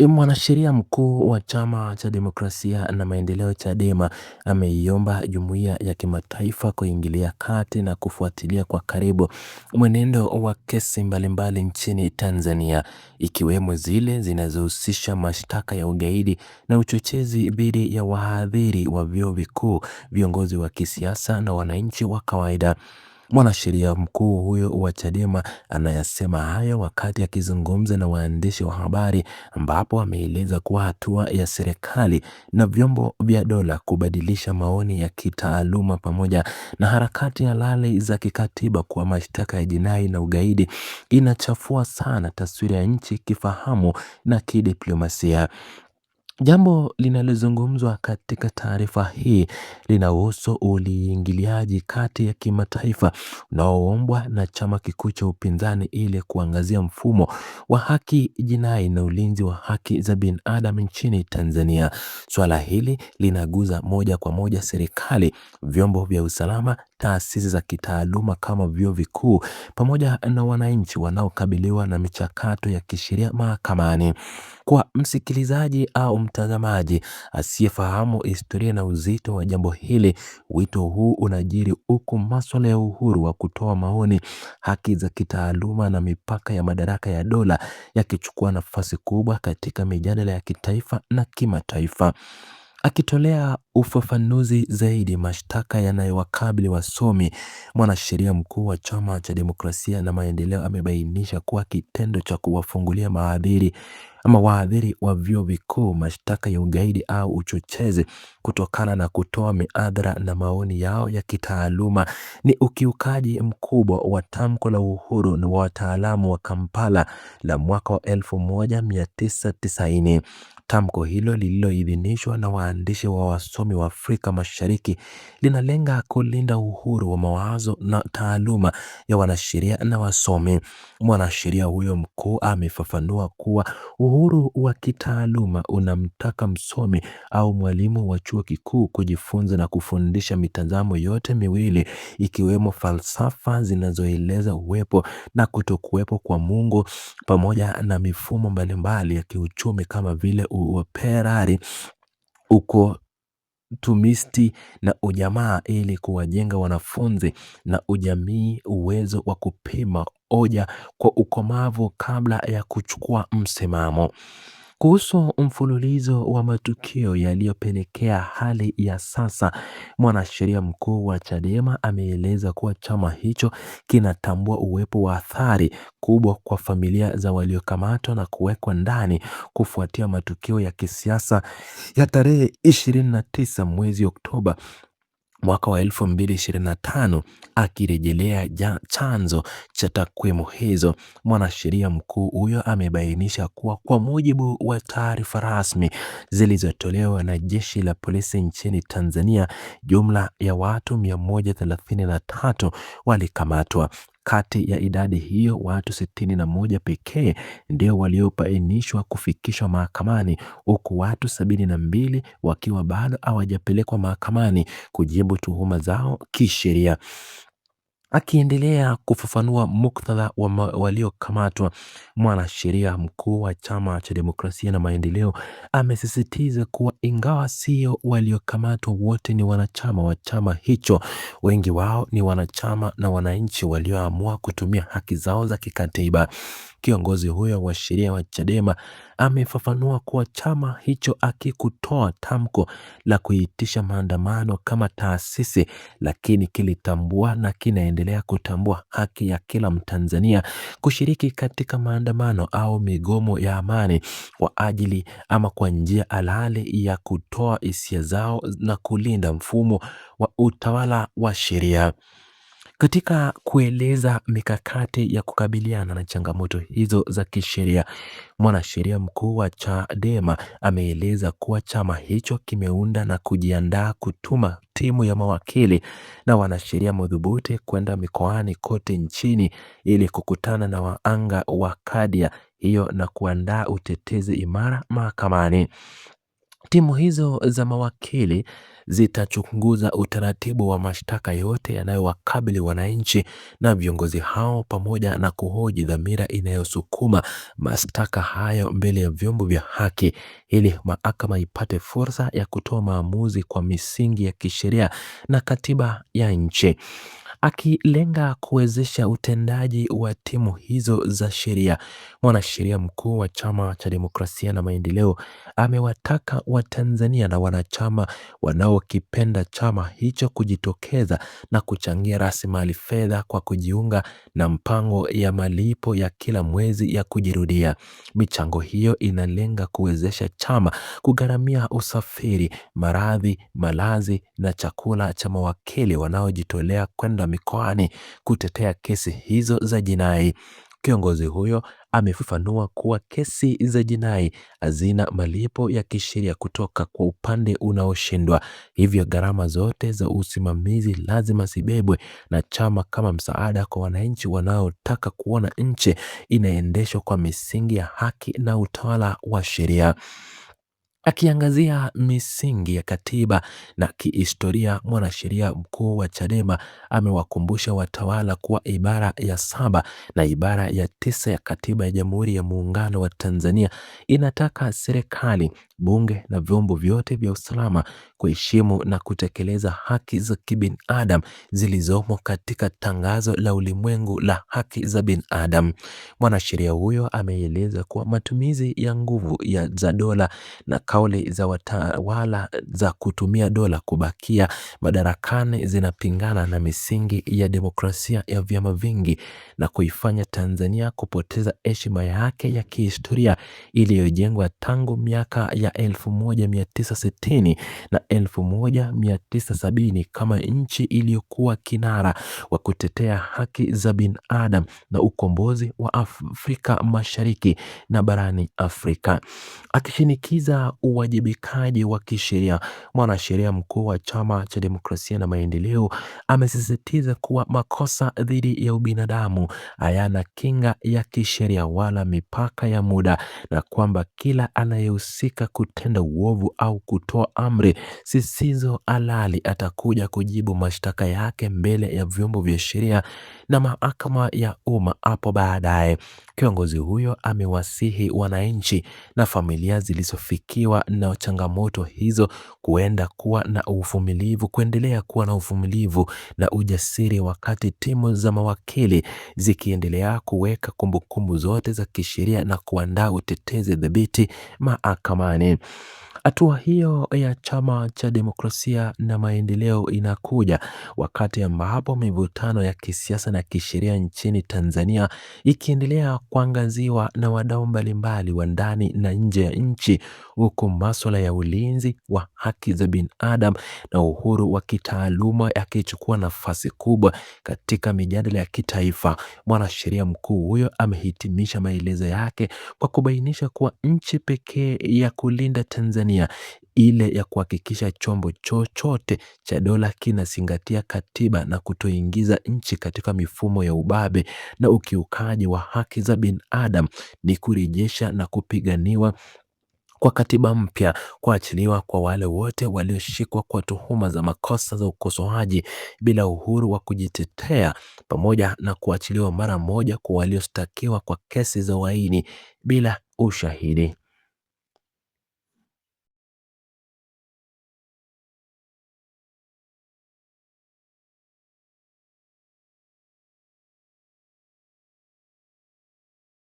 Mwanasheria mkuu wa Chama cha Demokrasia na Maendeleo Chadema ameiomba jumuiya ya kimataifa kuingilia kati na kufuatilia kwa karibu mwenendo wa kesi mbalimbali nchini Tanzania, ikiwemo zile zinazohusisha mashtaka ya ugaidi na uchochezi dhidi ya wahadhiri wa vyuo vikuu, viongozi wa kisiasa na wananchi wa kawaida. Mwanasheria mkuu huyo wa Chadema anayasema hayo wakati akizungumza na waandishi wa habari, ambapo ameeleza kuwa hatua ya serikali na vyombo vya dola kubadilisha maoni ya kitaaluma pamoja na harakati halali za kikatiba kwa mashtaka ya jinai na ugaidi inachafua sana taswira ya nchi kifahamu na kidiplomasia. Jambo linalozungumzwa katika taarifa hii linahusu uingiliaji kati ya kimataifa unaoombwa na chama kikuu cha upinzani ili kuangazia mfumo wa haki jinai na ulinzi wa haki za binadamu nchini Tanzania. Swala hili linaguza moja kwa moja serikali, vyombo vya usalama, taasisi za kitaaluma kama vyuo vikuu pamoja na wananchi wanaokabiliwa na michakato ya kisheria mahakamani. Kwa msikilizaji au mtazamaji asiyefahamu historia na uzito wa jambo hili, wito huu unajiri huku masuala ya uhuru wa kutoa maoni, haki za kitaaluma na mipaka ya madaraka ya dola yakichukua nafasi kubwa katika mijadala ya kitaifa na kimataifa. Akitolea ufafanuzi zaidi mashtaka yanayowakabili wasomi, mwanasheria mkuu wa Chama cha Demokrasia na Maendeleo amebainisha kuwa kitendo cha kuwafungulia wahadhiri wa vyuo vikuu mashtaka ya ugaidi au uchochezi kutokana na kutoa mihadhara na maoni yao ya kitaaluma ni ukiukaji mkubwa wa tamko la uhuru na wataalamu wa Kampala la mwaka wa 1990. Tamko hilo lililoidhinishwa na waandishi wa wasomi wa Afrika Mashariki linalenga kulinda uhuru wa mawazo na taaluma ya wanasheria na wasomi. Mwanasheria huyo mkuu amefafanua kuwa uhuru wa kitaaluma unamtaka msomi au mwalimu wa chuo kikuu kujifunza na kufundisha mitazamo yote miwili, ikiwemo falsafa zinazoeleza uwepo na kutokuwepo kwa Mungu pamoja na mifumo mbalimbali ya kiuchumi kama vile uoperari, ukotumisti na ujamaa, ili kuwajenga wanafunzi na ujamii uwezo wa kupima hoja kwa ukomavu kabla ya kuchukua msimamo. Kuhusu mfululizo wa matukio yaliyopelekea hali ya sasa, mwanasheria mkuu wa Chadema ameeleza kuwa chama hicho kinatambua uwepo wa athari kubwa kwa familia za waliokamatwa na kuwekwa ndani kufuatia matukio ya kisiasa ya tarehe 29 mwezi Oktoba mwaka wa 2025. Akirejelea chanzo cha takwimu hizo, mwanasheria mkuu huyo amebainisha kuwa kwa mujibu wa taarifa rasmi zilizotolewa na jeshi la polisi nchini Tanzania, jumla ya watu 133 walikamatwa. Kati ya idadi hiyo, watu 61 pekee ndio waliobainishwa kufikishwa mahakamani, huku watu 72 wakiwa bado hawajapelekwa mahakamani kujibu tuhuma zao kisheria. Akiendelea kufafanua muktadha wa waliokamatwa, mwanasheria mkuu wa Chama cha Demokrasia na Maendeleo amesisitiza kuwa ingawa sio waliokamatwa wote ni wanachama wa chama hicho, wengi wao ni wanachama na wananchi walioamua kutumia haki zao za kikatiba. Kiongozi huyo wa sheria wa Chadema amefafanua kuwa chama hicho hakikutoa tamko la kuitisha maandamano kama taasisi, lakini kilitambua na kinaendelea kutambua haki ya kila Mtanzania kushiriki katika maandamano au migomo ya amani kwa ajili ama kwa njia halali ya kutoa hisia zao na kulinda mfumo wa utawala wa sheria. Katika kueleza mikakati ya kukabiliana na changamoto hizo za kisheria, mwanasheria mkuu wa Chadema ameeleza kuwa chama hicho kimeunda na kujiandaa kutuma timu ya mawakili na wanasheria madhubuti kwenda mikoani kote nchini ili kukutana na wahanga wa kadhia hiyo na kuandaa utetezi imara mahakamani. Timu hizo za mawakili zitachunguza utaratibu wa mashtaka yote yanayowakabili wananchi na viongozi hao, pamoja na kuhoji dhamira inayosukuma mashtaka hayo mbele ya vyombo vya haki, ili mahakama ipate fursa ya kutoa maamuzi kwa misingi ya kisheria na katiba ya nchi. Akilenga kuwezesha utendaji wa timu hizo za sheria, mwanasheria mkuu wa Chama cha Demokrasia na Maendeleo amewataka Watanzania na wanachama wanaokipenda chama hicho kujitokeza na kuchangia rasilimali fedha kwa kujiunga na mpango ya malipo ya kila mwezi ya kujirudia. Michango hiyo inalenga kuwezesha chama kugharamia usafiri, maradhi, malazi na chakula cha mawakili wanaojitolea kwenda mikoani kutetea kesi hizo za jinai. Kiongozi huyo amefafanua kuwa kesi za jinai hazina malipo ya kisheria kutoka kwa upande unaoshindwa, hivyo gharama zote za usimamizi lazima zibebwe na chama kama msaada kwa wananchi wanaotaka kuona nchi inaendeshwa kwa misingi ya haki na utawala wa sheria. Akiangazia misingi ya katiba na kihistoria, mwanasheria mkuu wa Chadema amewakumbusha watawala kuwa ibara ya 7 na ibara ya 9 ya katiba ya Jamhuri ya Muungano wa Tanzania inataka serikali, bunge na vyombo vyote vya usalama kuheshimu na kutekeleza haki za kibinadamu zilizomo katika Tangazo la Ulimwengu la Haki za Binadamu. Mwanasheria huyo ameeleza kuwa matumizi ya nguvu za dola na kauli za watawala za kutumia dola kubakia madarakani zinapingana na misingi ya demokrasia ya vyama vingi na kuifanya Tanzania kupoteza heshima yake ya kihistoria iliyojengwa tangu miaka ya 1960 na 1970 kama nchi iliyokuwa kinara wa kutetea haki za binadamu na ukombozi wa Afrika Mashariki na barani Afrika. Akishinikiza uwajibikaji wa kisheria, mwanasheria mkuu wa Chama cha Demokrasia na Maendeleo amesisitiza kuwa makosa dhidi ya ubinadamu hayana kinga ya kisheria wala mipaka ya muda, na kwamba kila anayehusika kutenda uovu au kutoa amri zisizo halali atakuja kujibu mashtaka yake mbele ya vyombo vya sheria na mahakama ya umma hapo baadaye. Kiongozi huyo amewasihi wananchi na familia zilizofikiwa na changamoto hizo kuendelea kuwa na uvumilivu na ujasiri wakati timu za mawakili zikiendelea kuweka kumbukumbu zote za kisheria na kuandaa utetezi dhabiti mahakamani. Hatua hiyo ya Chama cha Demokrasia na Maendeleo inakuja wakati ambapo mivutano ya kisiasa na kisheria nchini Tanzania ikiendelea kuangaziwa na wadau mbalimbali wa ndani na nje ya nchi, huku masuala ya ulinzi wa haki za binadamu na uhuru wa kitaaluma yakichukua nafasi kubwa katika mijadala ya kitaifa. Mwanasheria mkuu huyo amehitimisha maelezo yake kwa kubainisha kuwa nchi pekee ya kulinda Tanzania, ile ya kuhakikisha chombo chochote cha dola kinazingatia katiba na kutoingiza nchi katika mifumo ya ubabe na ukiukaji wa haki za binadamu, ni kurejesha na kupiganiwa kwa katiba mpya, kuachiliwa kwa wale wote walioshikwa kwa tuhuma za makosa za ukosoaji bila uhuru wa kujitetea, pamoja na kuachiliwa mara moja kwa walioshtakiwa kwa kesi za uhaini bila ushahidi.